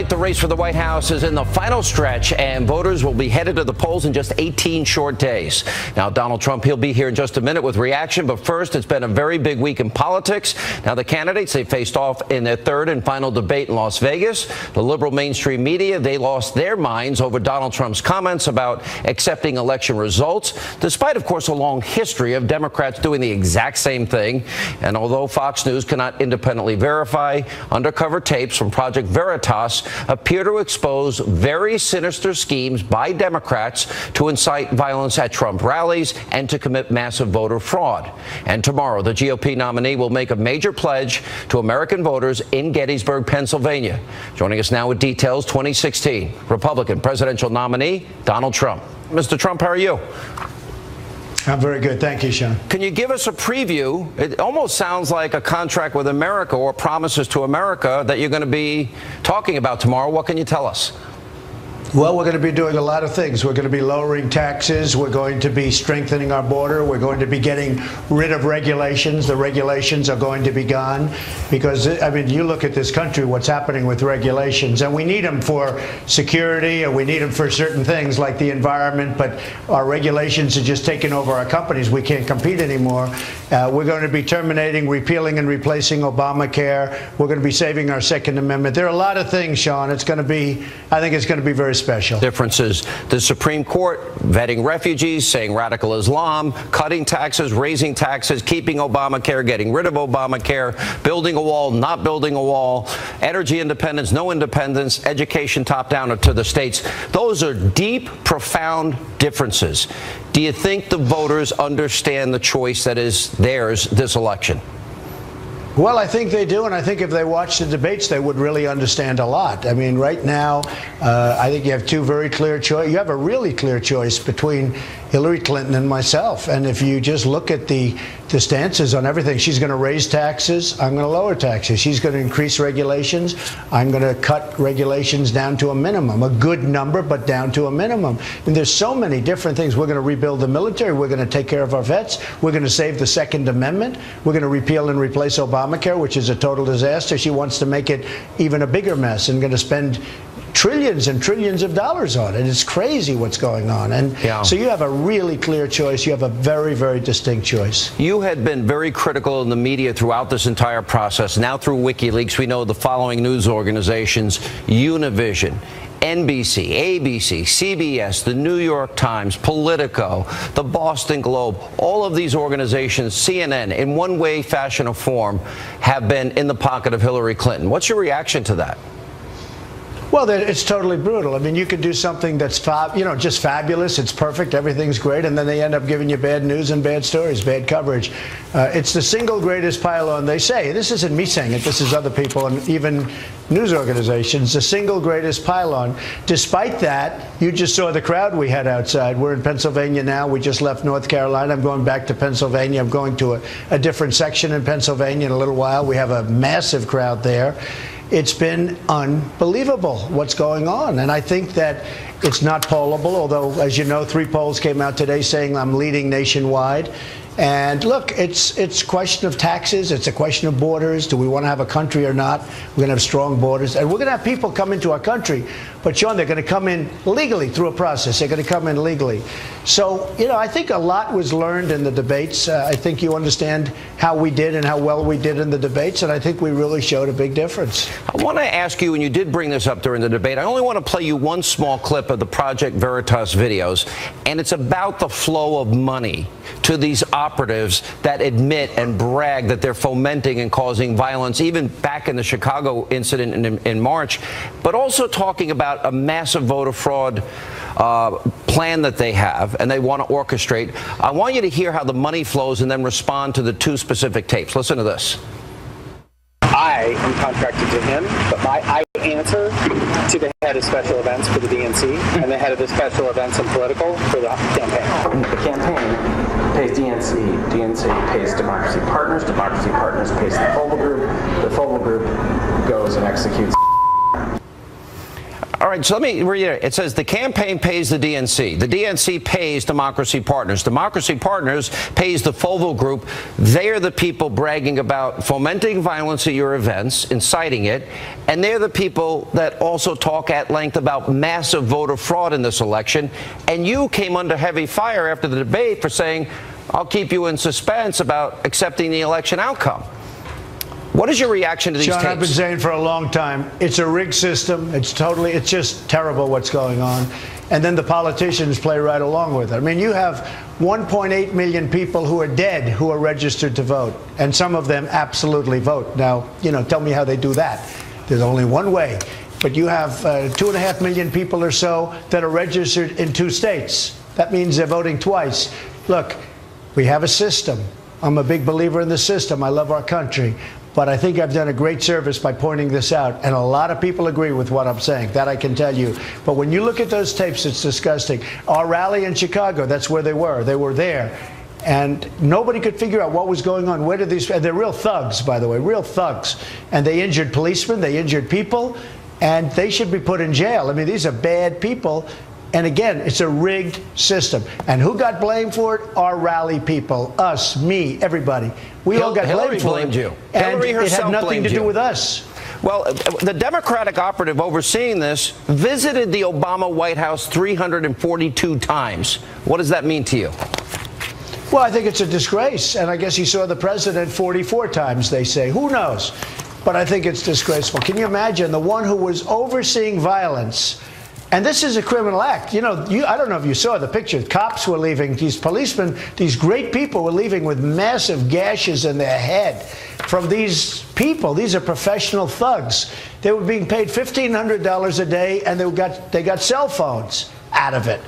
Tonight, the race for the White House is in the final stretch, and voters will be headed to the polls in just 18 short days. Now, Donald Trump, he'll be here in just a minute with reaction, but first, it's been a very big week in politics. Now, the candidates, they faced off in their third and final debate in Las Vegas. The liberal mainstream media, they lost their minds over Donald Trump's comments about accepting election results, despite, of course, a long history of Democrats doing the exact same thing. And although Fox News cannot independently verify, undercover tapes from Project Veritas appear to expose very sinister schemes by Democrats to incite violence at Trump rallies and to commit massive voter fraud. And tomorrow, the GOP nominee will make a major pledge to American voters in Gettysburg, Pennsylvania. Joining us now with details, 2016 Republican presidential nominee Donald Trump. Mr. Trump, how are you? I'm very good. Thank you, Sean. Can you give us a preview? It almost sounds like a contract with America or promises to America that you're going to be talking about tomorrow. What can you tell us? Well, we're going to be doing a lot of things. We're going to be lowering taxes. We're going to be strengthening our border. We're going to be getting rid of regulations. The regulations are going to be gone because, I mean, you look at this country, what's happening with regulations, and we need them for security and we need them for certain things like the environment, but our regulations are just taking over our companies. We can't compete anymore. We're going to be terminating, repealing, and replacing Obamacare. We're going to be saving our Second Amendment. There are a lot of things, Sean. It's going to be, I think it's going to be very special. Differences. The Supreme Court vetting refugees, saying radical Islam, cutting taxes, raising taxes, keeping Obamacare, getting rid of Obamacare, building a wall, not building a wall, energy independence, no independence, education top down to the states. Those are deep, profound differences. Do you think the voters understand the choice that is theirs this election? Well, I think they do, and I think if they watch the debates, they would really understand a lot. I mean, right now, I think you have two very clear choices. You have a really clear choice between Hillary Clinton and myself. And if you just look at the stances on everything, she's going to raise taxes, I'm going to lower taxes. She's going to increase regulations, I'm going to cut regulations down to a minimum, a good number, but down to a minimum. And there's so many different things. We're going to rebuild the military. We're going to take care of our vets. We're going to save the Second Amendment. We're going to repeal and replace Obamacare, which is a total disaster. She wants to make it even a bigger mess and going to spend trillions and trillions of dollars on it. It's crazy what's going on. And so you have a really clear choice. You have a very, very distinct choice. You had been very critical in the media throughout this entire process. Now through WikiLeaks, we know the following news organizations: Univision, NBC, ABC, CBS, the New York Times, Politico, the Boston Globe, all of these organizations, CNN, in one way, fashion, or form, have been in the pocket of Hillary Clinton. What's your reaction to that? Well, it's totally brutal. I mean, you could do something that's, just fabulous. It's perfect. Everything's great. And then they end up giving you bad news and bad stories, bad coverage. It's the single greatest pylon, they say. This isn't me saying it. This is other people and even news organizations. The single greatest pylon. Despite that, you just saw the crowd we had outside. We're in Pennsylvania now. We just left North Carolina. I'm going back to Pennsylvania. I'm going to a different section in Pennsylvania in a little while. We have a massive crowd there. It's been unbelievable what's going on. And I think that it's not pollable, although, as you know, 3 polls came out today saying I'm leading nationwide. And look, it's a question of taxes. It's a question of borders. Do we want to have a country or not? We're going to have strong borders. And we're going to have people come into our country. But, Sean, they're going to come in legally through a process. They're going to come in legally. So, I think a lot was learned in the debates. I think you understand how we did and how well we did in the debates. And I think we really showed a big difference. I want to ask you, and you did bring this up during the debate, I only want to play you one small clip of the Project Veritas videos. And it's about the flow of money to these operatives that admit and brag that they're fomenting and causing violence, even back in the Chicago incident in March, but also talking about a massive voter fraud plan that they have and they want to orchestrate. I want you to hear how the money flows and then respond to the 2 specific tapes. Listen to this. I am contracted to him, but I answer to the head of special events for the DNC and the head of the special events and political for the campaign. The campaign pays DNC, DNC pays Democracy Partners pays the Fogle Group goes and executes. All right, so let me read it. It says the campaign pays the DNC. The DNC pays Democracy Partners. Democracy Partners pays the Foval Group. They are the people bragging about fomenting violence at your events, inciting it, and they're the people that also talk at length about massive voter fraud in this election. And you came under heavy fire after the debate for saying, I'll keep you in suspense about accepting the election outcome. What is your reaction to these tapes? Sean, I've been saying for a long time, it's a rigged system. It's just terrible what's going on. And then the politicians play right along with it. I mean, you have 1.8 million people who are dead who are registered to vote, and some of them absolutely vote. Now, tell me how they do that. There's only one way. But you have 2.5 million people or so that are registered in 2 states. That means they're voting twice. Look, we have a system. I'm a big believer in the system. I love our country. But I think I've done a great service by pointing this out. And a lot of people agree with what I'm saying. That I can tell you. But when you look at those tapes, it's disgusting. Our rally in Chicago, that's where they were. They were there. And nobody could figure out what was going on. Where did these... And they're real thugs, by the way. Real thugs. And they injured policemen. They injured people. And they should be put in jail. I mean, these are bad people. And again, it's a rigged system. And who got blamed for it? Our rally people. Us, me, everybody. We all got blamed for it. You. And it had nothing to do with us. Well, the Democratic operative overseeing this visited the Obama White House 342 times. What does that mean to you? Well, I think it's a disgrace. And I guess he saw the president 44 times, they say. Who knows? But I think it's disgraceful. Can you imagine the one who was overseeing violence? And this is a criminal act. I don't know if you saw the picture. Cops were leaving. These policemen, these great people were leaving with massive gashes in their head from these people. These are professional thugs. They were being paid $1,500 a day, and they got cell phones out of it.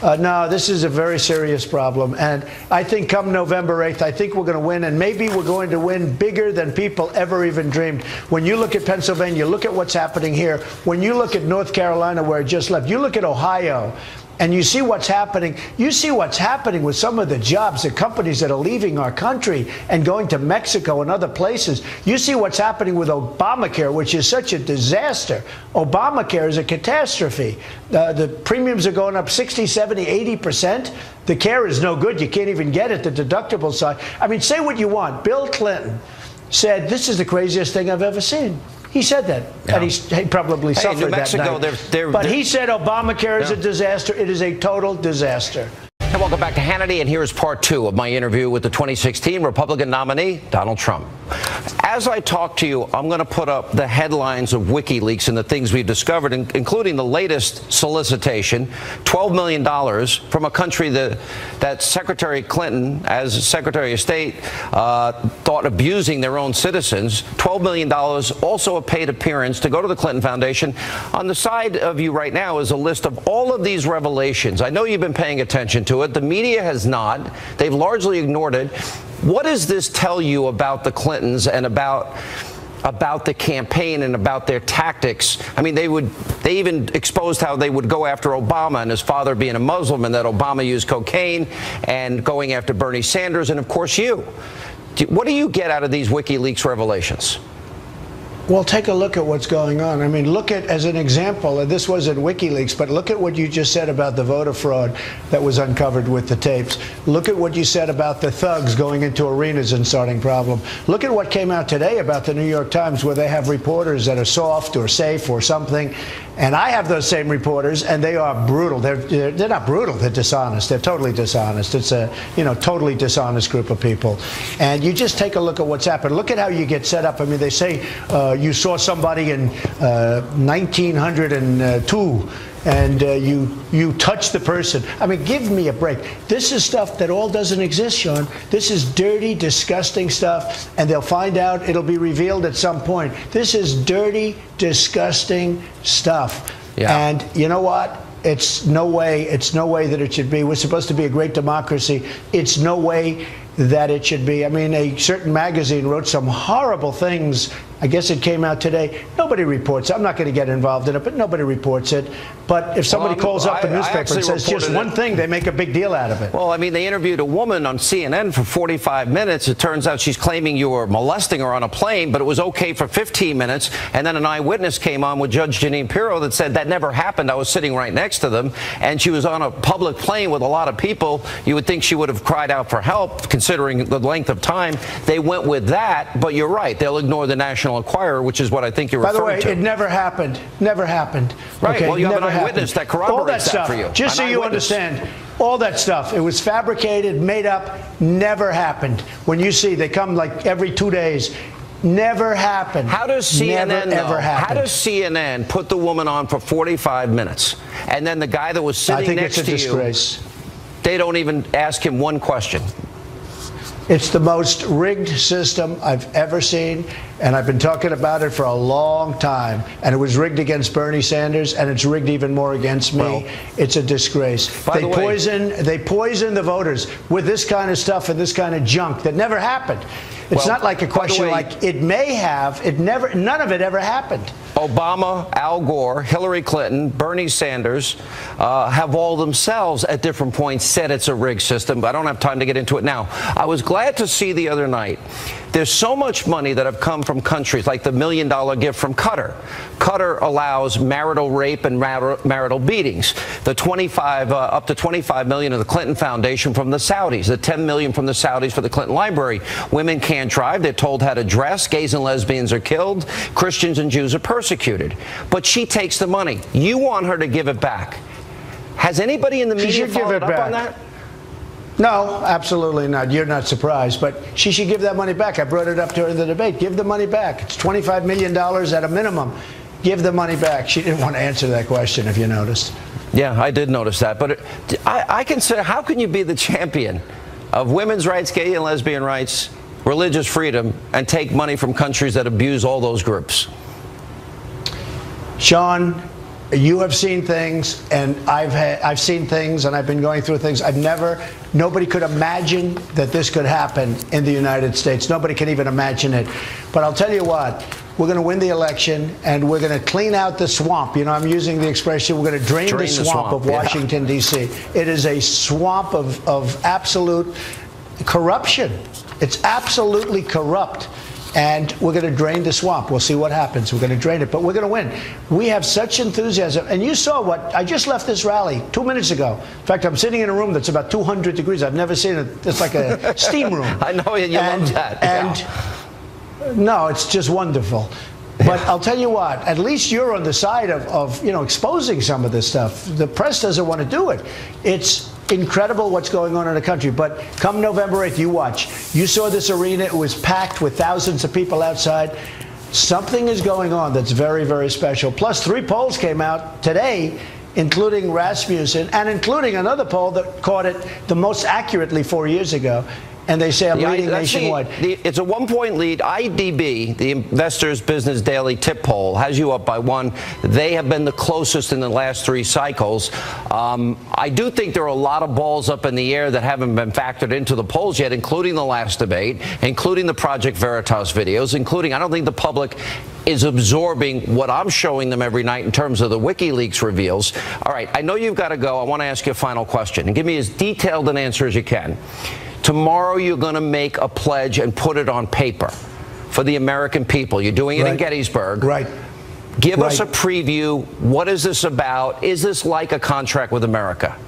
No, this is a very serious problem. And I think come November 8th, I think we're going to win. And maybe we're going to win bigger than people ever even dreamed. When you look at Pennsylvania, look at what's happening here. When you look at North Carolina, where it just left, you look at Ohio. And you see what's happening. You see what's happening with some of the jobs, the companies that are leaving our country and going to Mexico and other places. You see what's happening with Obamacare, which is such a disaster. Obamacare is a catastrophe. The premiums are going up 60, 70, 80%. The care is no good. You can't even get it. The deductible side. I mean, say what you want. Bill Clinton said, this is the craziest thing I've ever seen. He said that, and he probably suffered New Mexico, that night. But he said Obamacare is a disaster. It is a total disaster. And welcome back to Hannity, and here's part 2 of my interview with the 2016 Republican nominee, Donald Trump. As I talk to you, I'm going to put up the headlines of WikiLeaks and the things we've discovered, including the latest solicitation, $12 million from a country that Secretary Clinton, as Secretary of State, thought abusing their own citizens. $12 million, also a paid appearance to go to the Clinton Foundation. On the side of you right now is a list of all of these revelations. I know you've been paying attention to it. The media has not. They've largely ignored it. What does this tell you about the Clintons and about the campaign and about their tactics? I mean, they even exposed how they would go after Obama and his father being a Muslim, and that Obama used cocaine, and going after Bernie Sanders and, of course, you. What do you get out of these WikiLeaks revelations? Well, take a look at what's going on. I mean, look at, as an example, and this wasn't WikiLeaks, but look at what you just said about the voter fraud that was uncovered with the tapes. Look at what you said about the thugs going into arenas and starting problems. Look at what came out today about the New York Times, where they have reporters that are soft or safe or something. And I have those same reporters, and they are brutal. They're not brutal. They're dishonest. They're totally dishonest. It's a totally dishonest group of people. And you just take a look at what's happened. Look at how you get set up. I mean, they say you saw somebody in 1902. And you touch the person. I mean, give me a break. This is stuff that all doesn't exist, Sean. This is dirty, disgusting stuff, and they'll find out. It'll be revealed at some point. This is dirty, disgusting stuff. Yeah. And you know what? It's no way that it should be. We're supposed to be a great democracy. It's no way that it should be. I mean, a certain magazine wrote some horrible things I guess it came out today. Nobody reports it. I'm not going to get involved in it, but nobody reports it. But if somebody calls up a newspaper and says just one thing, they make a big deal out of it. Well, I mean, they interviewed a woman on CNN for 45 minutes. It turns out she's claiming you were molesting her on a plane, but it was okay for 15 minutes. And then an eyewitness came on with Judge Jeanine Pirro that said that never happened. I was sitting right next to them, and she was on a public plane with a lot of people. You would think she would have cried out for help, considering the length of time. They went with that, but you're right. They'll ignore the National Enquirer, which is what I think you're referring to. By the way, it never happened. Never happened. Right. Okay, well, you have an eyewitness that corroborates that for you. Just so you understand, all that stuff, it was fabricated, made up, never happened. When you see they come like every 2 days, never happened. How does CNN ever happened. How does CNN put the woman on for 45 minutes, and then the guy that was sitting next to you, disgrace. They don't even ask him one question? It's the most rigged system I've ever seen, and I've been talking about it for a long time. And it was rigged against Bernie Sanders, and it's rigged even more against me. Well, it's a disgrace. They poison the voters with this kind of stuff and this kind of junk that never happened. It's not like a question like it may have. It never. None of it ever happened. Obama, Al Gore, Hillary Clinton, Bernie Sanders have all themselves at different points said it's a rigged system, but I don't have time to get into it now. I was glad to see the other night there's so much money that have come from countries like the $1 million gift from Qatar. Qatar allows marital rape and marital beatings. The up to $25 million of the Clinton Foundation from the Saudis. The $10 million from the Saudis for the Clinton Library. Women can't drive. They're told how to dress. Gays and lesbians are killed. Christians and Jews are persecuted. But she takes the money. You want her to give it back. Has anybody in the media followed up on that? No, absolutely not. You're not surprised, but she should give that money back. I brought it up to her in the debate. Give the money back. It's $25 million at a minimum. Give the money back. She didn't want to answer that question, if you noticed. Yeah, I did notice that. But I consider, how can you be the champion of women's rights, gay and lesbian rights, religious freedom, and take money from countries that abuse all those groups? Sean, you have seen things, and I've seen things, and I've been going through things. Nobody could imagine that this could happen in the United States. Nobody can even imagine it. But I'll tell you what, we're going to win the election, and we're going to clean out the swamp. You know, I'm using the expression, we're going to drain the swamp of Washington, D.C. It is a swamp of absolute corruption. It's absolutely corrupt. And we're going to drain the swamp. We'll see what happens. We're going to drain it, but we're going to win. We have such enthusiasm. And you saw what I just left this rally 2 minutes ago. In fact, I'm sitting in a room that's about 200 degrees. I've never seen it. It's like a steam room. I know you love that. And no, it's just wonderful. But I'll tell you what, at least you're on the side of exposing some of this stuff. The press doesn't want to do it. It's incredible what's going on in the country. But come November 8th, you watch. You saw this arena. It was packed with thousands of people outside. Something is going on that's very, very special. Plus, 3 polls came out today, including Rasmussen, and including another poll that caught it the most accurately 4 years ago. And they say I'm leading nationwide. It's a 1-point lead. IDB, the Investors Business Daily Tip Poll, has you up by 1. They have been the closest in the last 3 cycles. I do think there are a lot of balls up in the air that haven't been factored into the polls yet, including the last debate, including the Project Veritas videos, including, I don't think the public is absorbing what I'm showing them every night in terms of the WikiLeaks reveals. All right, I know you've got to go. I want to ask you a final question, and give me as detailed an answer as you can. Tomorrow you're going to make a pledge and put it on paper for the American people. You're doing it in Gettysburg. Right. Give us a preview. What is this about? Is this like a contract with America?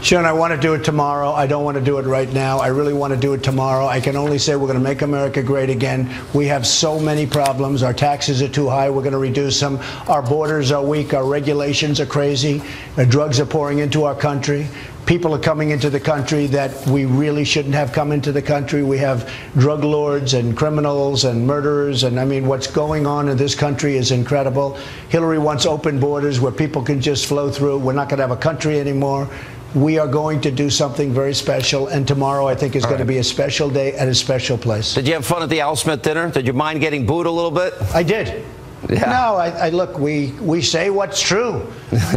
Sean, I want to do it tomorrow. I don't want to do it right now. I really want to do it tomorrow. I can only say we're going to make America great again. We have so many problems. Our taxes are too high. We're going to reduce them. Our borders are weak. Our regulations are crazy. Drugs are pouring into our country. People are coming into the country that we really shouldn't have come into the country. We have drug lords and criminals and murderers. And I mean, what's going on in this country is incredible. Hillary wants open borders where people can just flow through. We're not going to have a country anymore. We are going to do something very special. And tomorrow, I think, is going to be a special day at a special place. Did you have fun at the Al Smith dinner? Did you mind getting booed a little bit? I did. Yeah. No, I look, we say what's true.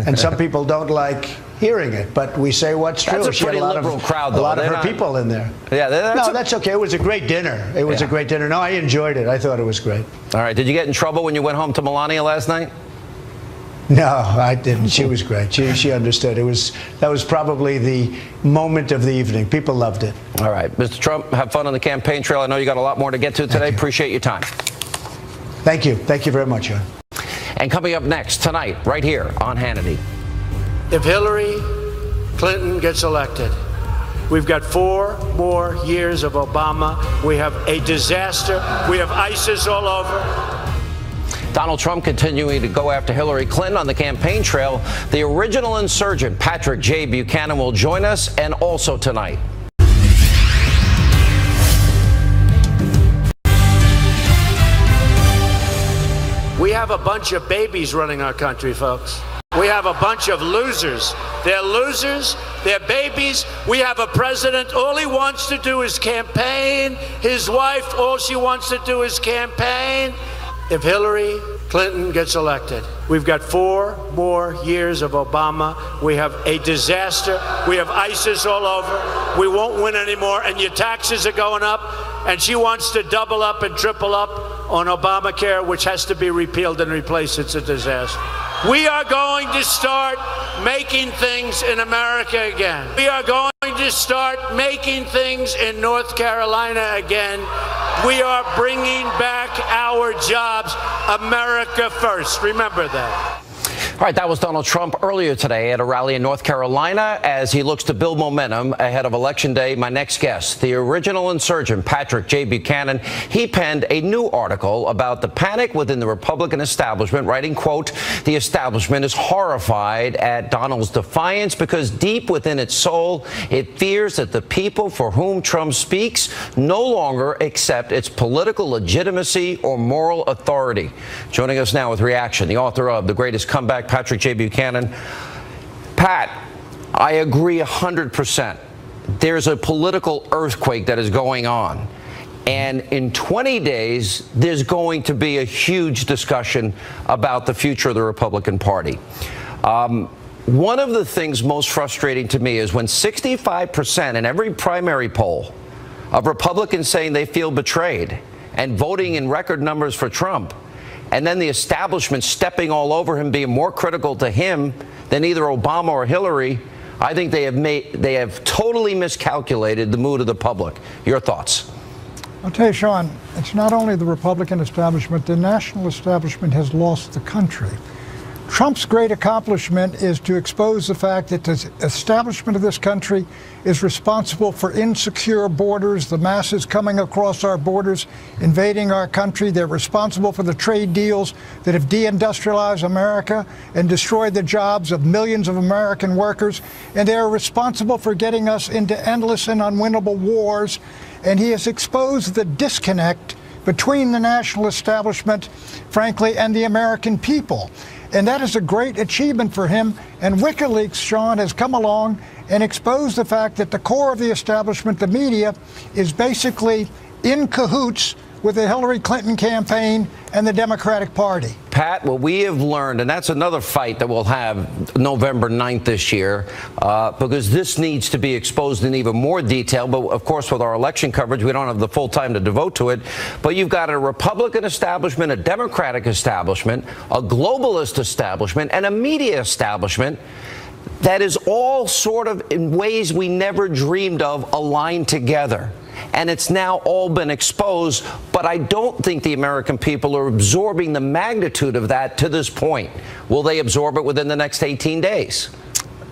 And some people don't like hearing it, but we say what's true. That's a pretty liberal crowd, though. A lot of her people in there. Yeah, that's okay. It was a great dinner. It was a great dinner. No, I enjoyed it. I thought it was great. All right. Did you get in trouble when you went home to Melania last night? No, I didn't. She was great. She understood. That was probably the moment of the evening. People loved it. All right. Mr. Trump, have fun on the campaign trail. I know you got a lot more to get to today. Appreciate your time. Thank you. Thank you very much, John. And coming up next tonight, right here on Hannity. If Hillary Clinton gets elected, we've got 4 more years of Obama. We have a disaster. We have ISIS all over. Donald Trump continuing to go after Hillary Clinton on the campaign trail. The original insurgent, Patrick J. Buchanan, will join us, and also tonight. We have a bunch of babies running our country, folks. We have a bunch of losers. They're losers. They're babies. We have a president. All he wants to do is campaign. His wife, all she wants to do is campaign. If Hillary Clinton gets elected, we've got 4 more years of Obama. We have a disaster. We have ISIS all over. We won't win anymore, and your taxes are going up. And she wants to double up and triple up on Obamacare, which has to be repealed and replaced. It's a disaster. We are going to start making things in America again. We are going to start making things in North Carolina again. We are bringing back our jobs. America first. Remember that. All right, that was Donald Trump earlier today at a rally in North Carolina as he looks to build momentum ahead of Election Day. My next guest, the original insurgent, Patrick J. Buchanan, he penned a new article about the panic within the Republican establishment, writing, quote, "The establishment is horrified at Donald's defiance because deep within its soul, it fears that the people for whom Trump speaks no longer accept its political legitimacy or moral authority." Joining us now with reaction, the author of The Greatest Comeback, Patrick J. Buchanan. Pat, I agree 100%. There's a political earthquake that is going on. And in 20 days, there's going to be a huge discussion about the future of the Republican Party. One of the things most frustrating to me is when 65% in every primary poll of Republicans saying they feel betrayed and voting in record numbers for Trump, and then the establishment stepping all over him, being more critical to him than either Obama or Hillary. I think they have totally miscalculated the mood of the public. Your thoughts? I'll tell you, Sean, it's not only the Republican establishment, the national establishment has lost the country. Trump's great accomplishment is to expose the fact that the establishment of this country is responsible for insecure borders, the masses coming across our borders, invading our country. They're responsible for the trade deals that have deindustrialized America and destroyed the jobs of millions of American workers. And they're responsible for getting us into endless and unwinnable wars. And he has exposed the disconnect between the national establishment, frankly, and the American people. And that is a great achievement for him. And WikiLeaks, Sean, has come along and exposed the fact that the core of the establishment, the media, is basically in cahoots with the Hillary Clinton campaign and the Democratic Party. Pat, what we have learned, and that's another fight that we'll have November 9th this year, because this needs to be exposed in even more detail. But, of course, with our election coverage, we don't have the full time to devote to it. But you've got a Republican establishment, a Democratic establishment, a globalist establishment, and a media establishment that is all sort of in ways we never dreamed of aligned together. And it's now all been exposed, but I don't think the American people are absorbing the magnitude of that to this point. Will they absorb it within the next 18 days?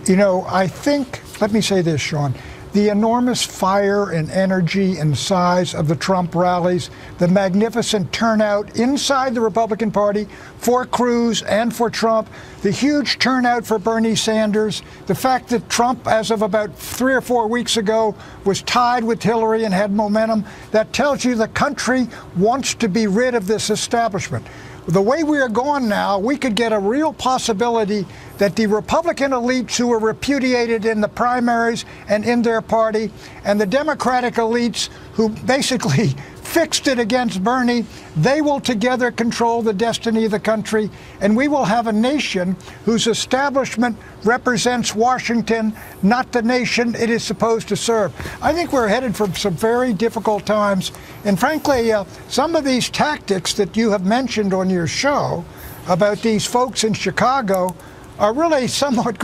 You know, I think, let me say this, Sean, the enormous fire and energy and size of the Trump rallies, the magnificent turnout inside the Republican Party for Cruz and for Trump, the huge turnout for Bernie Sanders, the fact that Trump, as of about 3 or 4 weeks ago, was tied with Hillary and had momentum, that tells you the country wants to be rid of this establishment. The way we are going now, we could get a real possibility that the Republican elites who were repudiated in the primaries and in their party, and the Democratic elites who basically fixed it against Bernie. They will together control the destiny of the country, and we will have a nation whose establishment represents Washington, not the nation it is supposed to serve. I think we're headed for some very difficult times, and frankly, some of these tactics that you have mentioned on your show about these folks in Chicago are really somewhat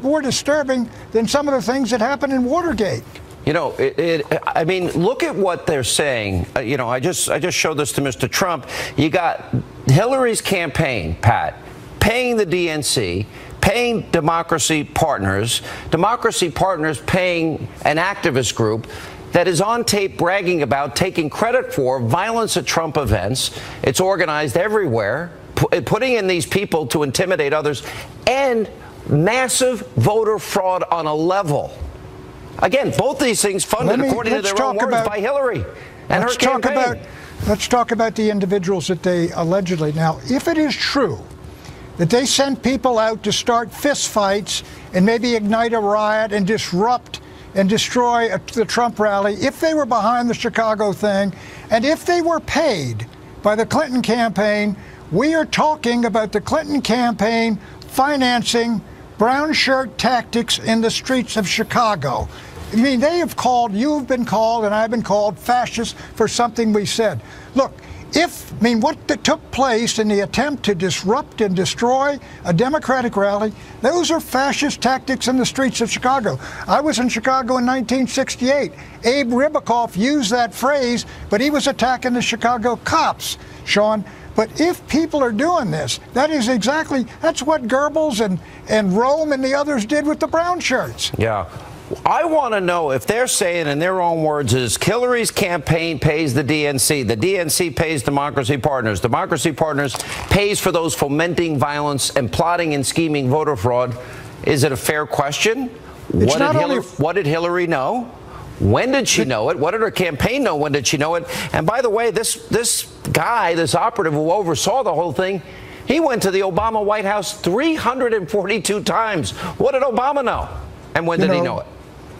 more disturbing than some of the things that happened in Watergate. You know, I mean, look at what they're saying. You know, I just showed this to Mr. Trump. You got Hillary's campaign, Pat, paying the DNC, paying Democracy Partners paying an activist group that is on tape bragging about taking credit for violence at Trump events. It's organized everywhere, putting in these people to intimidate others, and massive voter fraud on a level. Again, both these things funded, according to their own words, by Hillary and her campaign. Let's talk about the individuals that they allegedly. Now, if it is true that they sent people out to start fistfights and maybe ignite a riot and disrupt and destroy the Trump rally, if they were behind the Chicago thing, and if they were paid by the Clinton campaign, we are talking about the Clinton campaign financing brown shirt tactics in the streets of Chicago. I mean, they have called, you've been called, and I've been called fascists for something we said. Look, what took place in the attempt to disrupt and destroy a Democratic rally, those are fascist tactics in the streets of Chicago. I was in Chicago in 1968. Abe Ribicoff used that phrase, but he was attacking the Chicago cops, Sean. But if people are doing this, that's what Goebbels and Rome and the others did with the brown shirts. Yeah. I want to know if they're saying in their own words is Hillary's campaign pays the DNC pays Democracy Partners pays for those fomenting violence and plotting and scheming voter fraud. Is it a fair question? What did Hillary know? When did she know it? What did her campaign know? When did she know it? And by the way, this guy, this operative who oversaw the whole thing, he went to the Obama White House 342 times. What did Obama know? And when did he know it?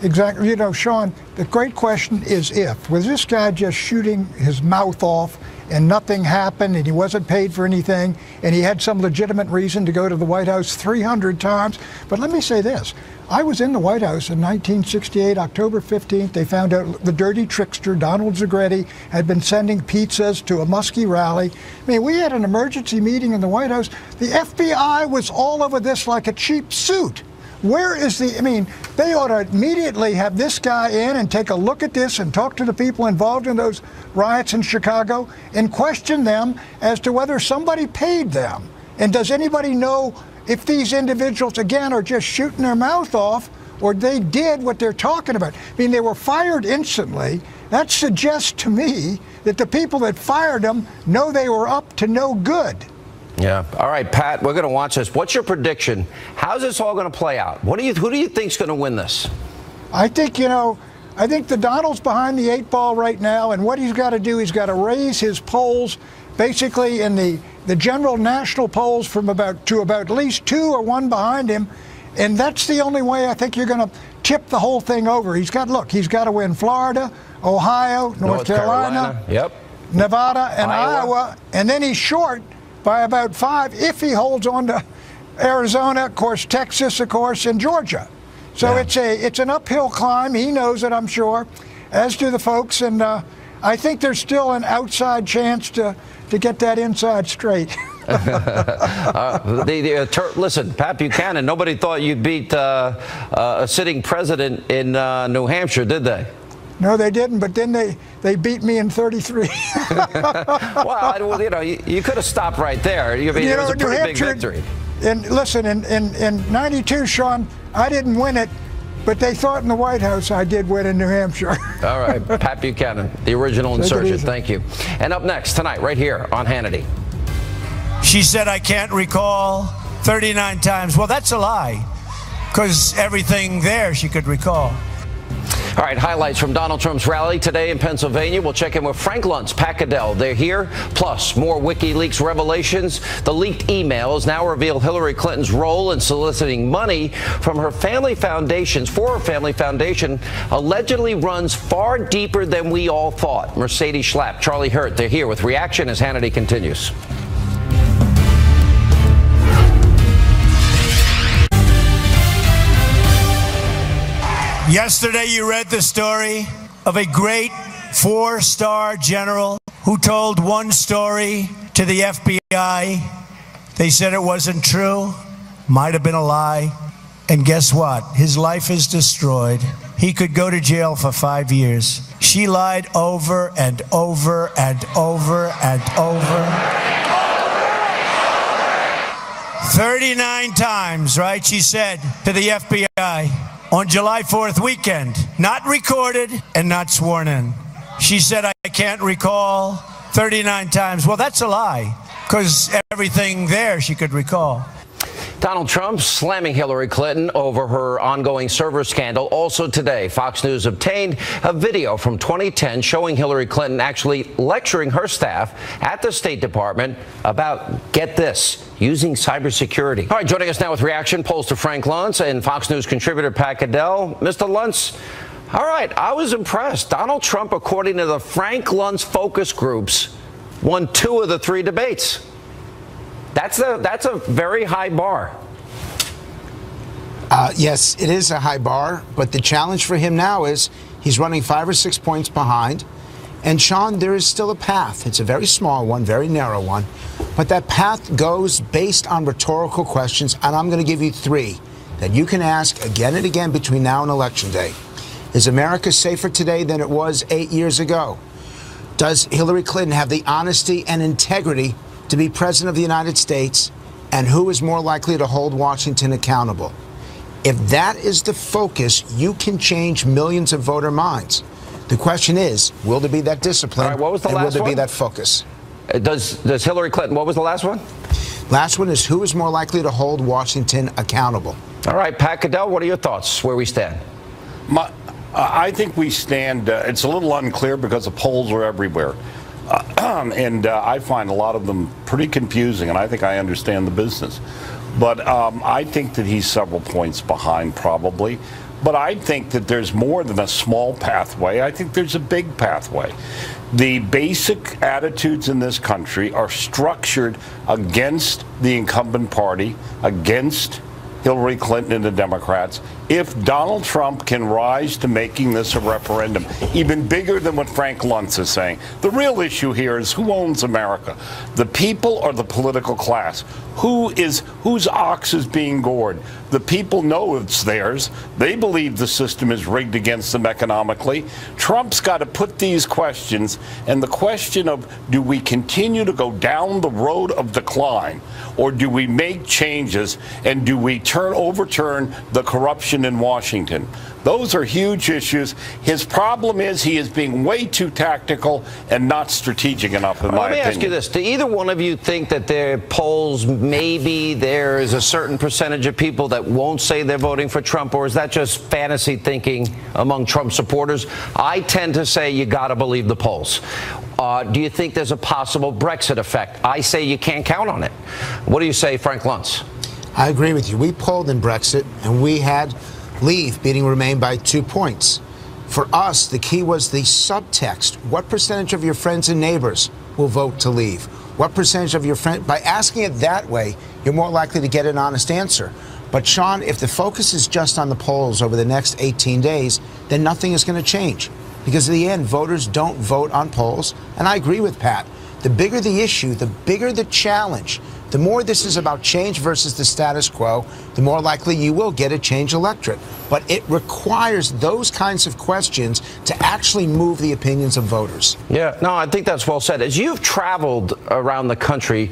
Exactly. You know, Sean, the great question is if. Was this guy just shooting his mouth off and nothing happened and he wasn't paid for anything and he had some legitimate reason to go to the White House 300 times? But let me say this. I was in the White House in 1968, October 15th. They found out the dirty trickster, Donald Zagretti, had been sending pizzas to a Muskie rally. I mean, we had an emergency meeting in the White House. The FBI was all over this like a cheap suit. Where is they ought to immediately have this guy in and take a look at this and talk to the people involved in those riots in Chicago and question them as to whether somebody paid them. And does anybody know if these individuals, again, are just shooting their mouth off or they did what they're talking about? I mean, they were fired instantly. That suggests to me that the people that fired them know they were up to no good. Yeah. All right, Pat, we're going to watch this. What's your prediction? How's this all going to play out? Who do you think's going to win this? I think the Donald's behind the 8 ball right now, and what he's got to do, he's got to raise his polls basically in the general national polls from about at least 2 or 1 behind him, and that's the only way I think you're going to tip the whole thing over. He's got to win Florida, Ohio, North Carolina, yep, Nevada, and Iowa, and then he's short by about 5 if he holds on to Arizona, of course, Texas, of course, and Georgia. So yeah, it's an uphill climb. He knows it, I'm sure, as do the folks, and I think there's still an outside chance to get that inside straight. Listen, Pat Buchanan, nobody thought you'd beat a sitting president in New Hampshire, did they? No, they didn't, but then they beat me in 33. Well, you could have stopped right there. I mean, it was a pretty big victory. And listen, in 92, Sean, I didn't win it, but they thought in the White House I did win in New Hampshire. All right, Pat Buchanan, the original insurgent. Thank you. And up next tonight, right here on Hannity. She said, I can't recall 39 times. Well, that's a lie, because everything there she could recall. All right, highlights from Donald Trump's rally today in Pennsylvania. We'll check in with Frank Luntz, Pat Caddell. They're here. Plus, more WikiLeaks revelations. The leaked emails now reveal Hillary Clinton's role in soliciting money from her family foundations. For her family foundation, allegedly runs far deeper than we all thought. Mercedes Schlapp, Charlie Hurt, they're here with reaction as Hannity continues. Yesterday, you read the story of a great four-star general who told one story to the FBI. They said it wasn't true, might have been a lie. And guess what? His life is destroyed. He could go to jail for 5 years. She lied over and over and over and over. 39 times, right? She said to the FBI. On July 4th weekend, not recorded and not sworn in. She said, I can't recall 39 times. Well, that's a lie, because everything there she could recall. Donald Trump slamming Hillary Clinton over her ongoing server scandal. Also today, Fox News obtained a video from 2010 showing Hillary Clinton actually lecturing her staff at the State Department about, get this, using cybersecurity. All right, joining us now with reaction polls to Frank Luntz and Fox News contributor Pat Caddell. Mr. Luntz, all right, I was impressed. Donald Trump, according to the Frank Luntz focus groups, won 2 of the 3 debates. That's a very high bar. Yes, it is a high bar, but the challenge for him now is he's running 5 or 6 points behind. And Sean, there is still a path. It's a very small one, very narrow one, but that path goes based on rhetorical questions, and I'm going to give you 3 that you can ask again and again between now and Election Day. Is America safer today than it was 8 years ago? Does Hillary Clinton have the honesty and integrity to be president of the United States, and who is more likely to hold Washington accountable? If that is the focus, you can change millions of voter minds. The question is, will there be that discipline? All right, what was the and last will there one? be that focus? Does Hillary Clinton, what was the last one? Last one is, who is more likely to hold Washington accountable? All right, Pat Caddell, what are your thoughts where we stand? I think we stand, it's a little unclear because the polls are everywhere. And I find a lot of them pretty confusing, and I think I understand the business. But I think that he's several points behind, probably. But I think that there's more than a small pathway. I think there's a big pathway. The basic attitudes in this country are structured against the incumbent party, against Hillary Clinton and the Democrats. If Donald Trump can rise to making this a referendum, even bigger than what Frank Luntz is saying, the real issue here is who owns America, the people or the political class? Whose ox is being gored? The people know it's theirs. They believe the system is rigged against them economically. Trump's got to put these questions, and the question of, do we continue to go down the road of decline, or do we make changes, and do we overturn the corruption in Washington? Those are huge issues. His problem is he is being way too tactical and not strategic enough, in my opinion. Let me ask you this. Do either one of you think that their polls, maybe there is a certain percentage of people that won't say they're voting for Trump, or is that just fantasy thinking among Trump supporters? I tend to say you got to believe the polls. Do you think there's a possible Brexit effect? I say you can't count on it. What do you say, Frank Luntz? I agree with you. We polled in Brexit, and we had Leave beating Remain by 2 points. For us, the key was the subtext. What percentage of your friends and neighbors will vote to leave? What percentage of your friends? By asking it that way, you're more likely to get an honest answer. But Sean, if the focus is just on the polls over the next 18 days, then nothing is going to change. Because in the end, voters don't vote on polls. And I agree with Pat. The bigger the issue, the bigger the challenge. The more this is about change versus the status quo, the more likely you will get a change electorate. But it requires those kinds of questions to actually move the opinions of voters. Yeah, no, I think that's well said. As you've traveled around the country,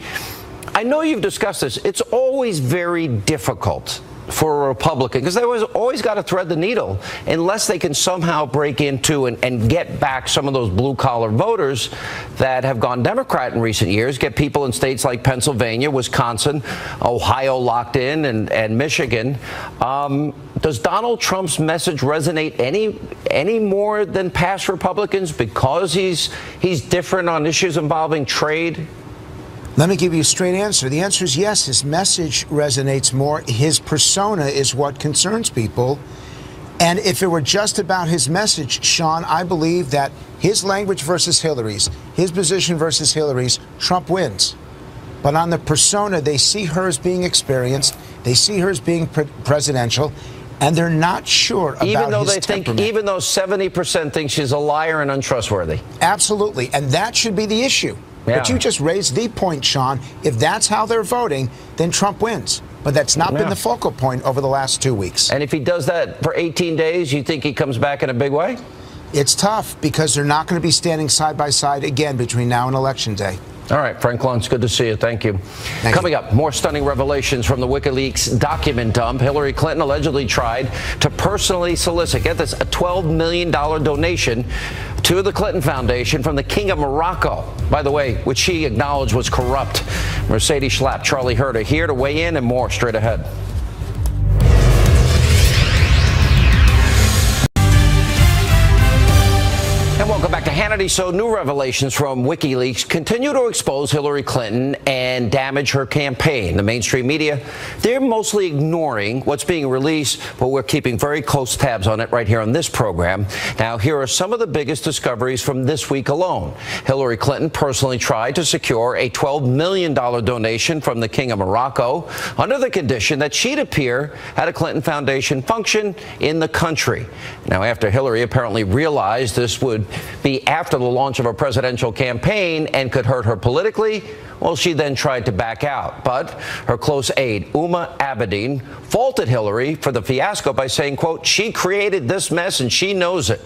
I know you've discussed this. It's always very difficult for a Republican, because they always got to thread the needle, unless they can somehow break into and get back some of those blue-collar voters that have gone Democrat in recent years, get people in states like Pennsylvania, Wisconsin, Ohio locked in, and Michigan. Does Donald Trump's message resonate any more than past Republicans because he's different on issues involving trade? Let me give you a straight answer. The answer is yes. His message resonates more. His persona is what concerns people. And if it were just about his message, Sean, I believe that his language versus Hillary's, his position versus Hillary's, Trump wins. But on the persona, they see her as being experienced. They see her as being presidential. And they're not sure about even though his they temperament. think, even though 70% think she's a liar and untrustworthy. Absolutely. And that should be the issue. Yeah. But you just raised the point, Sean. If that's how they're voting, then Trump wins. But that's not been the focal point over the last 2 weeks. And if he does that for 18 days, you think he comes back in a big way? It's tough because they're not going to be standing side by side again between now and Election Day. All right, Frank Luntz, good to see you. Thank you. Coming up, more stunning revelations from the WikiLeaks document dump. Hillary Clinton allegedly tried to personally solicit, get this, a $12 million donation to the Clinton Foundation from the King of Morocco, by the way, which she acknowledged was corrupt. Mercedes Schlapp, Charlie Hurt are here to weigh in, and more straight ahead. And welcome back to Hannity. So new revelations from WikiLeaks continue to expose Hillary Clinton and damage her campaign. The mainstream media, they're mostly ignoring what's being released, but we're keeping very close tabs on it right here on this program. Now, here are some of the biggest discoveries from this week alone. Hillary Clinton personally tried to secure a $12 million donation from the King of Morocco under the condition that she'd appear at a Clinton Foundation function in the country. Now, after Hillary apparently realized this would be after the launch of her presidential campaign and could hurt her politically, well, she then tried to back out. But her close aide, Uma Abedin, faulted Hillary for the fiasco by saying, quote, she created this mess and she knows it.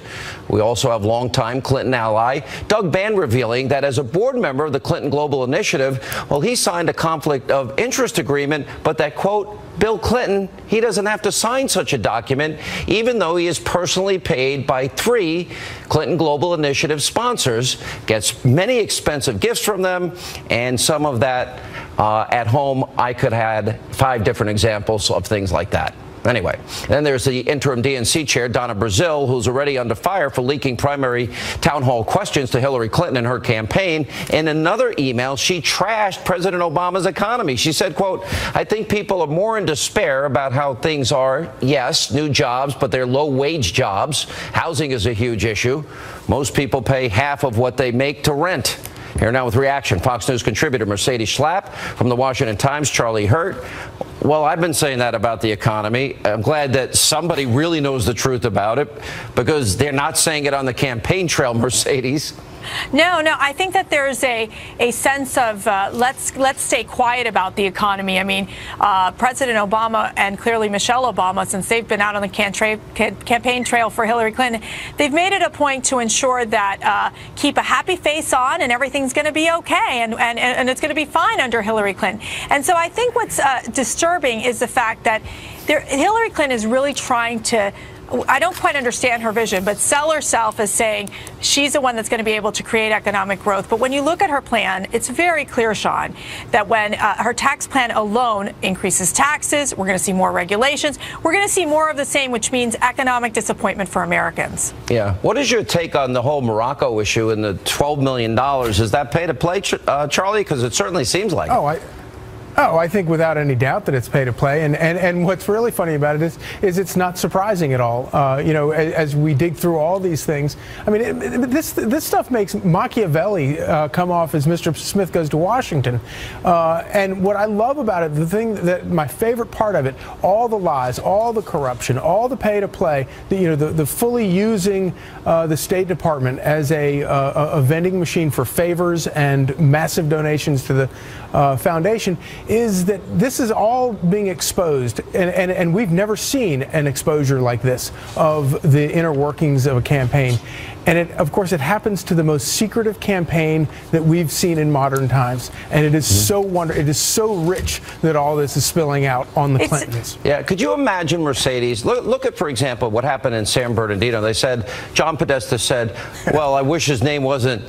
We also have longtime Clinton ally Doug Band revealing that as a board member of the Clinton Global Initiative, well, he signed a conflict of interest agreement, but that, quote, Bill Clinton, he doesn't have to sign such a document, even though he is personally paid by 3 Clinton Global Initiative sponsors, gets many expensive gifts from them, and some of that at home. I could have 5 different examples of things like that. Anyway, then there's the interim DNC chair, Donna Brazile, who's already under fire for leaking primary town hall questions to Hillary Clinton and her campaign. In another email, she trashed President Obama's economy. She said, quote, I think people are more in despair about how things are. Yes, new jobs, but they're low-wage jobs. Housing is a huge issue. Most people pay half of what they make to rent. Here now with reaction, Fox News contributor Mercedes Schlapp, from the Washington Times, Charlie Hurt. Well, I've been saying that about the economy. I'm glad that somebody really knows the truth about it, because they're not saying it on the campaign trail, Mercedes. No, I think that there's a sense of let's stay quiet about the economy. I mean, President Obama and clearly Michelle Obama, since they've been out on the campaign trail for Hillary Clinton, they've made it a point to ensure that keep a happy face on and everything's going to be okay and it's going to be fine under Hillary Clinton. And so I think what's disturbing is the fact that Hillary Clinton is really trying to, I don't quite understand her vision, but sell herself as saying she's the one that's going to be able to create economic growth. But when you look at her plan, it's very clear, Sean, that when her tax plan alone increases taxes, we're going to see more regulations. We're going to see more of the same, which means economic disappointment for Americans. Yeah. What is your take on the whole Morocco issue and the $12 million? Is that pay to play, Charlie? Because it certainly seems like it. I think without any doubt that it's pay to play, and what's really funny about it is it's not surprising at all. As we dig through all these things, I mean, this stuff makes Machiavelli come off as Mr. Smith Goes to Washington. And what I love about it, the thing that my favorite part of it, all the lies, all the corruption, all the pay to play, the fully using the State Department as a vending machine for favors and massive donations to the foundation. is that this is all being exposed, and we've never seen an exposure like this of the inner workings of a campaign. And of course, it happens to the most secretive campaign that we've seen in modern times. And it is so it is so rich that all this is spilling out on the Clintons. Yeah, could you imagine, Mercedes? Look at, for example, what happened in San Bernardino. They said, John Podesta said, well, I wish his name wasn't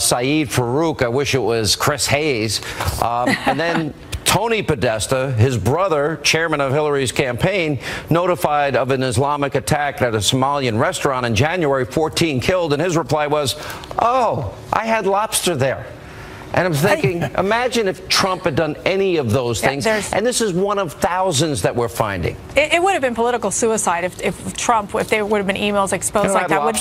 Saeed Farouk. I wish it was Chris Hayes. And then Tony Podesta, his brother, chairman of Hillary's campaign, notified of an Islamic attack at a Somalian restaurant in January, 14 killed, and his reply was, oh, I had lobster there. And I'm thinking, imagine if Trump had done any of those things. And this is one of thousands that we're finding. It would have been political suicide if Trump, if there would have been emails exposed like that. What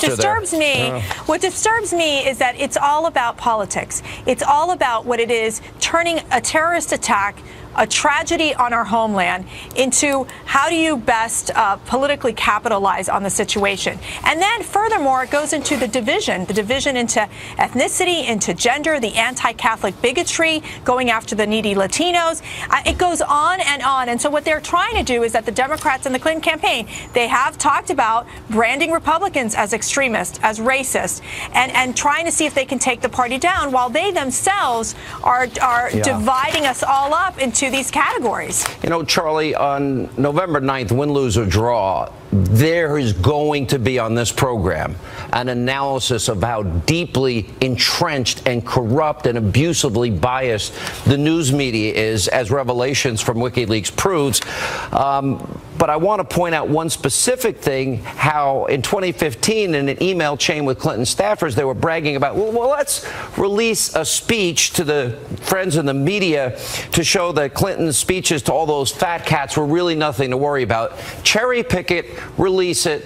disturbs me is that it's all about politics. It's all about what it is, turning a terrorist attack, a tragedy on our homeland, into how do you best politically capitalize on the situation. And then furthermore, it goes into the division into ethnicity, into gender, the anti-Catholic bigotry, going after the needy Latinos. It goes on and on. And so what they're trying to do is that the Democrats and the Clinton campaign, they have talked about branding Republicans as extremists, as racist, and trying to see if they can take the party down, while they themselves are dividing us all up into these categories. You know, Charlie, on November 9th, win, lose, or draw, there is going to be on this program an analysis of how deeply entrenched and corrupt and abusively biased the news media is, as revelations from WikiLeaks proves. But I want to point out one specific thing, how in 2015 in an email chain with Clinton staffers, they were bragging about, well, let's release a speech to the friends in the media to show that Clinton's speeches to all those fat cats were really nothing to worry about. Cherry pick it, release it,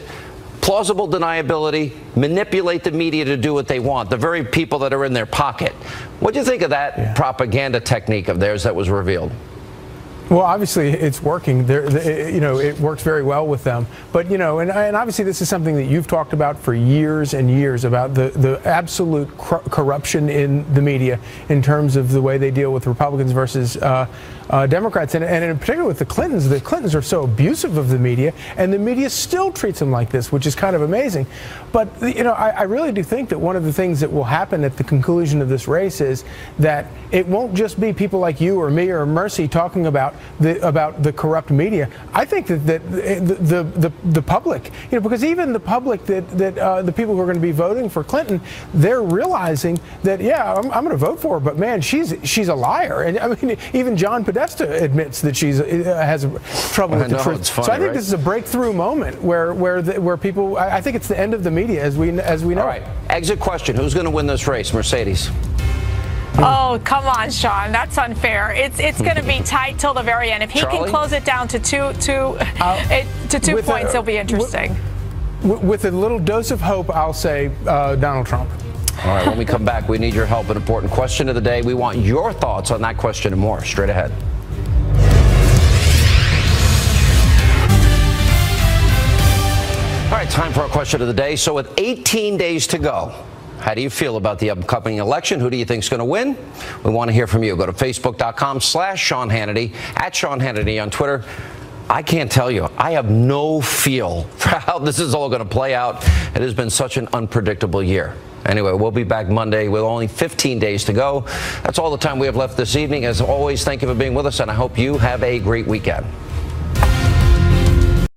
plausible deniability, manipulate the media to do what they want, the very people that are in their pocket. What do you think of that propaganda technique of theirs that was revealed? Well, obviously, it's working. It works very well with them. But, and obviously this is something that you've talked about for years and years, about the absolute corruption in the media in terms of the way they deal with Republicans versus Democrats. And in particular with the Clintons are so abusive of the media, and the media still treats them like this, which is kind of amazing. But, I really do think that one of the things that will happen at the conclusion of this race is that it won't just be people like you or me or Mercy talking about the corrupt media. I think that the public, because even the public that the people who are going to be voting for Clinton, they're realizing that, I'm going to vote for her, but man, she's a liar. And I mean, even John Podesta admits that she has trouble with the truth. Funny, so I think this is a breakthrough moment where people, I think it's the end of the media as we know. All right, exit question: who's going to win this race, Mercedes? Oh, come on, Sean. That's unfair. It's going to be tight till the very end. If he can close it down to two points, it'll be interesting. With a little dose of hope, I'll say Donald Trump. All right, when we come back, we need your help. An important question of the day. We want your thoughts on that question and more. Straight ahead. All right, time for our question of the day. So with 18 days to go, how do you feel about the upcoming election? Who do you think is going to win? We want to hear from you. Go to Facebook.com/Sean Hannity, @Sean Hannity on Twitter. I can't tell you. I have no feel for how this is all going to play out. It has been such an unpredictable year. Anyway, we'll be back Monday with only 15 days to go. That's all the time we have left this evening. As always, thank you for being with us, and I hope you have a great weekend.